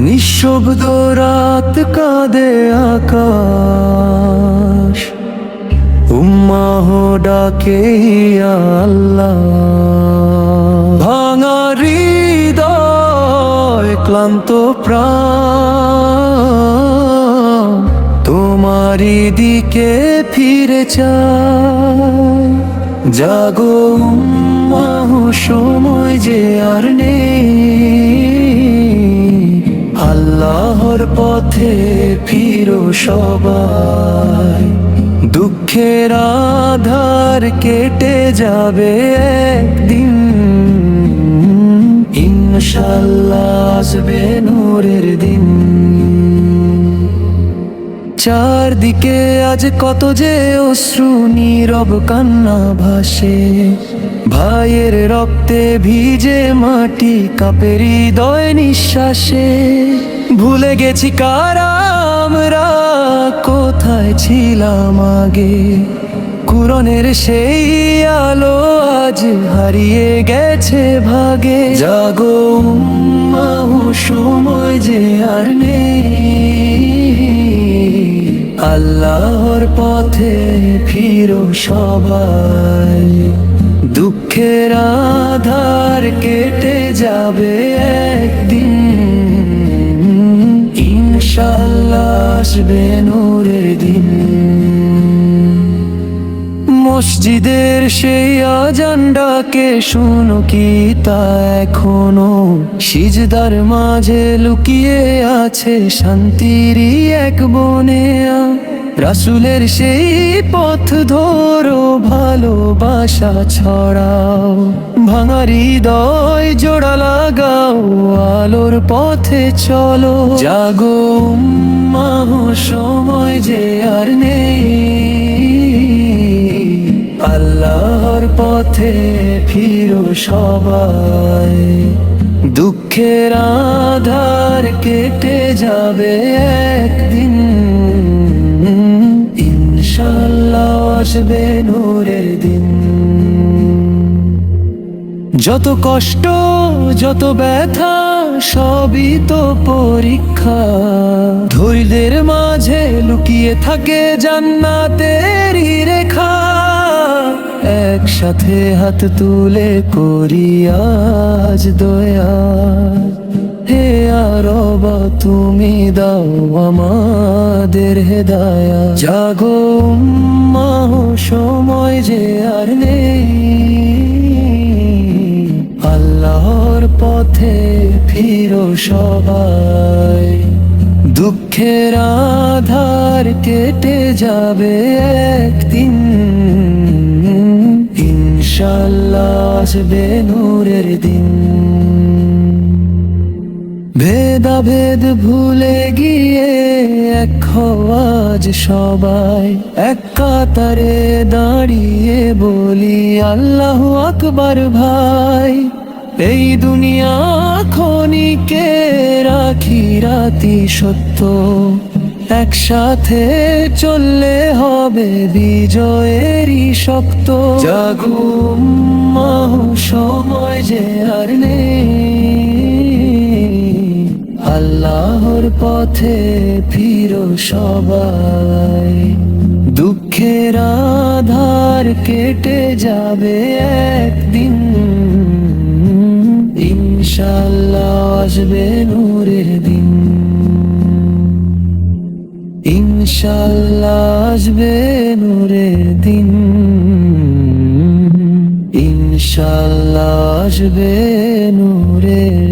নিঃশব্দ রাত কাঁদে আকাশ, উম্মাহ ডাকে ইয়া আল্লাহ। ভাঙা হৃদয় ক্লান্ত প্রাণ তোমারই দিকে ফিরে চায়। জাগো উম্মাহ, সময় যে আর নেই, আল্লাহর পথে ফিরো সবাই। দুঃখের আধার কেটে যাবে একদিন, ইনশাআল্লাহ আসবে নূরের দিন। চারদিকে আজ কত যে অশ্রু, নীরব কান্না ভাসে। ভাইয়ের রক্তে ভিজে মাটি, কাঁপে হৃদয় নিঃশ্বাসে। ভুলে গেছি কারা আমরা, কোথায় ছিলাম আগে। কুরআনের সেই আলো আজ হারিয়ে গেছে ভাগে। জাগো উম্মাহ, সময় যে আর নেই, আল্লাহর পথে ফিরো সবাই। দুঃখের আধার কেটে যাবে একদিন, ইনশাআল্লাহ আসবে নূরের দিন। মসজিদের সেই আজান ডাকে, শুনো কি তা এখনো? সিজদার মাঝে লুকিয়ে আছে শান্তিরই এক বনেয়া। রাসূলের সেই পথ ধরো, ভালোবাসা ছড়াও। ভাঙা হৃদয় জোড়া লাগাও, আলোর পথে চলো। জাগো উম্মাহ, সময় যে আর নেই, আল্লাহর পথে ফিরো সবাই। দুঃখের আধার কেটে যাবে একদিন, ইনশাআল্লাহ আসবে নূরের দিন। যত কষ্ট যত ব্যথা সবই তো পরীক্ষা, ধৈর্যের মাঝে লুকিয়ে থাকে জান্নাতেরই রেখা। একসাথে হাত তুলে করি আজ দয়া, হে রব তুমি দাও আমাদের হেদায়া। জাগো উম্মাহ, সময় যে আর নেই, আল্লাহর পথে ফিরো সবাই। দুঃখের আধার কেটে যাবে একদিন, ইনশাআল্লাহ আসবে নূরের দিন। ভেদাভেদ ভুলে গিয়ে এক আজ সবাই, এক কাতারে দাঁড়িয়ে বলি আল্লাহু আকবার ভাই। এই দুনিয়া ক্ষণিকের, আখিরাতি সত্য, একসাথে চললে হবে বিজয়েরই শক্ত। জাগো উম্মাহ, সময় যে আর নেই, আল্লাহর পথে ফিরো সবাই। দুঃখের আধার কেটে যাবে একদিন, ইনশাআল্লাহ আসবে নূরের দিন। ইনশাআল্লাহ আসবে নূরের দিন, ইনশাআল্লাহ আসবে নূরের